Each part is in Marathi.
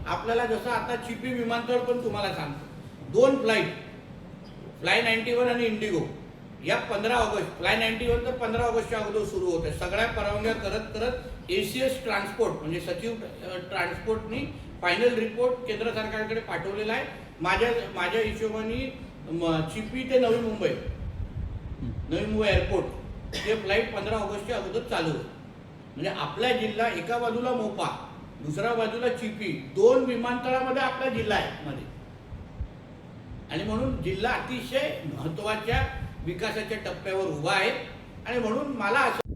आपल्याला जसं आता चिपी विमानतळ पण तुम्हाला सांगतो, 2 फ्लाईट फ्लाय 91 आणि इंडिगो या 15 ऑगस्ट, फ्लाय 91 तर 15 ऑगस्टच्या अगोदर सुरू होते. सगळ्या परवानग्या करत करत एसीएस ट्रान्सपोर्ट म्हणजे सचिव ट्रान्सपोर्टनी फायनल रिपोर्ट केंद्र सरकारकडे पाठवलेला आहे. माझ्या हिशोबाने चिपी ते नवी मुंबई एअरपोर्ट हे फ्लाईट 15 ऑगस्टच्या अगोदर चालू आहे. म्हणजे आपला जिल्हा एका बाजूला मोपा, दुसऱ्या बाजूला चिपी, 2 विमानतळामध्ये आपला जिल्हा आहे मध्ये. आणि म्हणून जिल्हा अतिशय महत्त्वाच्या विकासाच्या टप्प्यावर उभा आहे. आणि म्हणून मला असं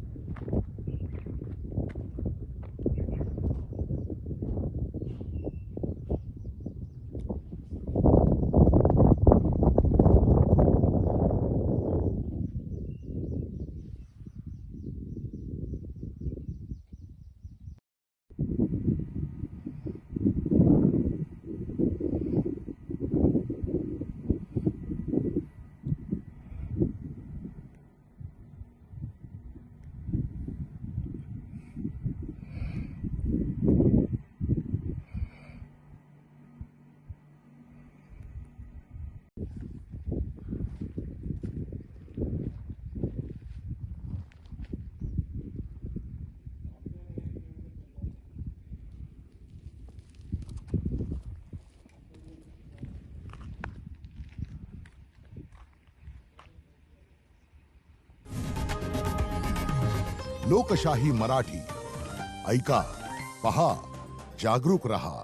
लोकशाही मराठी ऐका, पहा, जागरूक रहा.